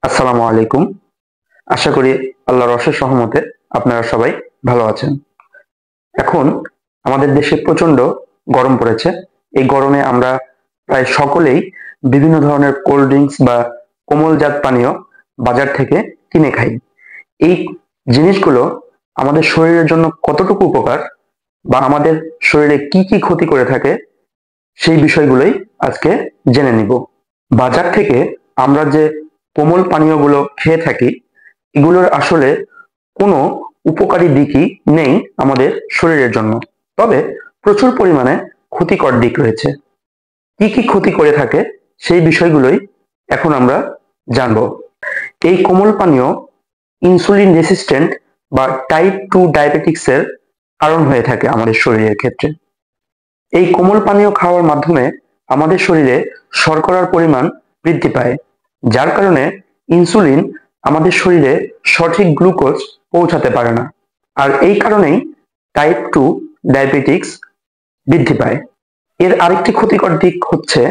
আসসালামু আলাইকুম। আশা করি আল্লাহর অশেষ রহমতে আপনারা সবাই ভালো আছেন। এখন আমাদের দেশে প্রচন্ড গরম পড়েছে। এই গরমে আমরা প্রায় সকলেই বিভিন্ন ধরনের কোল্ড ড্রিঙ্কস বা কোমলজাত পানীয় বাজার থেকে কিনে খাই। এই জিনিসগুলো আমাদের শরীরের জন্য কতটুকু উপকার বা আমাদের শরীরে কি কি ক্ষতি করে থাকে সেই বিষয়গুলোই আজকে জেনে নিব। বাজার থেকে আমরা যে কোমল পানীয়গুলো খেয়ে থাকি, এগুলোর আসলে কোনো উপকারী দিকই নেই আমাদের শরীরের জন্য। তবে প্রচুর পরিমাণে ক্ষতিকর দিক রয়েছে। কি কি ক্ষতি করে থাকে সেই বিষয়গুলোই এখন আমরা জানব। এই কোমল পানীয় ইনসুলিন রেসিস্ট্যান্ট বা টাইপ 2 ডায়াবেটিক্সের কারণ হয়ে থাকে আমাদের শরীরের ক্ষেত্রে। এই কোমল পানীয় খাওয়ার মাধ্যমে আমাদের শরীরে শর্করার পরিমাণ বৃদ্ধি পায়, যার কারণে ইনসুলিন আমাদের শরীরে সঠিক গ্লুকোজ পৌঁছাতে পারে না। আর এই কারণেই টাইপ 2 ডায়াবেটিক্স বৃদ্ধি পায়। এর আরেকটি ক্ষতিকর দিক হচ্ছে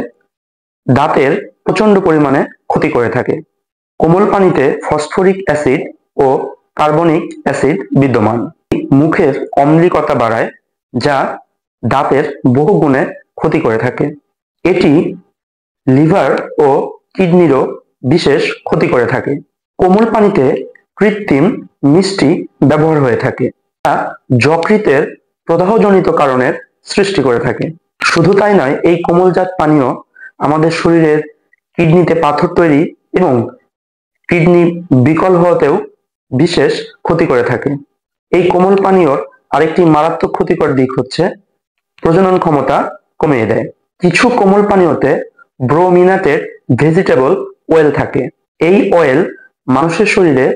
দাঁতের প্রচন্ড পরিমাণে ক্ষতি করে থাকে। কোমল পানিতে ফসফরিক অ্যাসিড ও কার্বনিক অ্যাসিড বিদ্যমান। মুখের অম্লিকতা বাড়ায়, যা দাঁতের বহু গুণে ক্ষতি করে থাকে। এটি লিভার ও কিডনিরও বিশেষ ক্ষতি করে থাকে। কোমল পানিতে কৃত্রিম মিষ্টি ব্যবহার হয়ে থাকে, যা যকৃতের প্রদাহজনিত কারণের সৃষ্টি করে থাকে। শুধু তাই নয়, এই কোমলজাত পানীয় আমাদের শরীরের কিডনিতে পাথর তৈরি এবং কিডনি বিকল হওয়াতেও বিশেষ ক্ষতি করে থাকে। এই কোমল পানীয়র আরেকটি মারাত্মক ক্ষতিকর দিক হচ্ছে প্রজনন ক্ষমতা কমিয়ে দেয়। কিছু কোমল পানীয়তে ব্রোমিনেটেড ভেজিটেবল অয়েল থাকে। এই অয়েল মানুষের শরীরে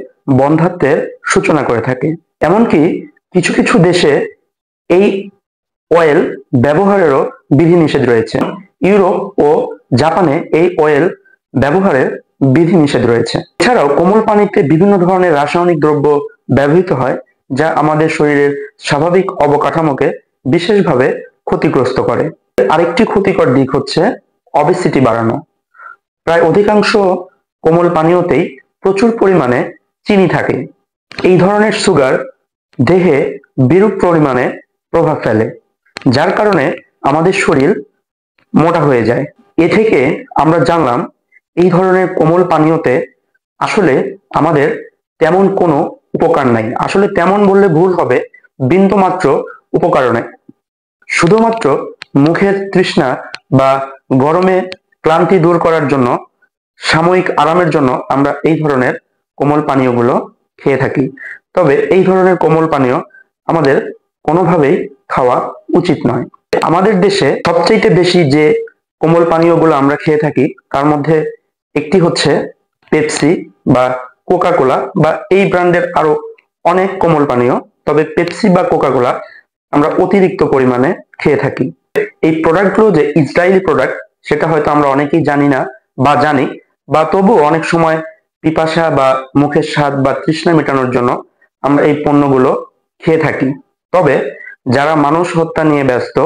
বন্ধ্যাত্বের সূচনা করে থাকে। এমনকি কিছু কিছু দেশে এই অয়েল ব্যবহারেরও বিধিনিষেধ রয়েছে। ইউরোপ ও জাপানে এই অয়েল ব্যবহারের বিধিনিষেধ রয়েছে। এছাড়াও কোমল পানিতে বিভিন্ন ধরনের রাসায়নিক দ্রব্য ব্যবহৃত হয়, যা আমাদের শরীরের স্বাভাবিক অবকাঠামোকে বিশেষভাবে ক্ষতিগ্রস্ত করে। আরেকটি ক্ষতিকর দিক হচ্ছে অবেসিটি বাড়ানো। প্রায় অধিকাংশ কোমল পানীয়তেই প্রচুর পরিমাণে চিনি থাকে। এই ধরনের সুগার দেহে বিরূপ পরিমাণে প্রভাব ফেলে, যার কারণে আমাদের শরীর মোটা হয়ে যায়। এ থেকে আমরা জানলাম এই ধরনের কোমল পানীয়তে আসলে আমাদের তেমন কোনো উপকার নাই। আসলে তেমন বললে ভুল হবে, বিন্দুমাত্র উপকার নেই। শুধুমাত্র মুখের তৃষ্ণা বা গরমে ক্লান্তি দূর করার জন্য, সাময়িক আরামের জন্য আমরা এই ধরনের কোমল পানীয়গুলো খেয়ে থাকি। তবে এই ধরনের কোমল পানীয় আমাদের কোনোভাবেই খাওয়া উচিত নয়। আমাদের দেশে সবচাইতে বেশি যে কোমল পানীয়গুলো আমরা খেয়ে থাকি, তার মধ্যে একটি হচ্ছে পেপসি বা কোকা কোলা বা এই ব্র্যান্ডের আরো অনেক কোমল পানীয়। তবে পেপসি বা কোকা কোলা আমরা অতিরিক্ত পরিমাণে খেয়ে থাকি। এই প্রোডাক্টগুলো যে ইসরায়েলি প্রোডাক্ট, সেটা হয়তো আমরা অনেকেই জানি না বা জানি, বা তবু অনেক সময় পিপাসা বা মুখের স্বাদ বা তৃষ্ণা মেটানোর জন্য আমরা এই পণ্যগুলো খেয়ে থাকি। তবে যারা মানুষ হত্যা নিয়ে ব্যস্ত,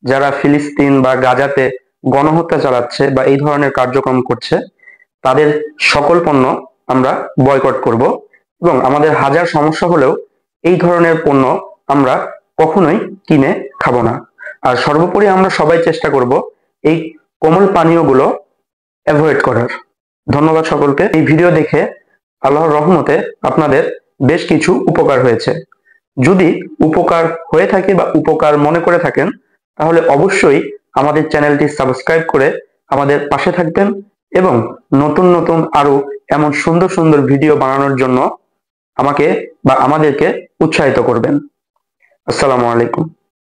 যারা ফিলিস্তিন বা গাজাতে গণহত্যা চালাচ্ছে বা এই ধরনের কার্যক্রম করছে, তাদের সকল পণ্য আমরা বয়কট করব এবং আমাদের হাজার সমস্যা হলেও এই ধরনের পণ্য আমরা কখনোই কিনে খাবো না। আর সর্বোপরি আমরা সবাই চেষ্টা করব এই কোমল পানীয়গুলো অ্যাভয়েড করার। ধন্যবাদ সকলকে। এই ভিডিও দেখে আল্লাহর রহমতে আপনাদের বেশ কিছু উপকার হয়েছে। যদি উপকার হয়ে থাকে বা উপকার মনে করে থাকেন, তাহলে অবশ্যই আমাদের চ্যানেলটি সাবস্ক্রাইব করে আমাদের পাশে থাকবেন এবং নতুন নতুন আরো এমন সুন্দর সুন্দর ভিডিও বানানোর জন্য আমাকে বা আমাদেরকে উৎসাহিত করবেন। আসসালামু আলাইকুম।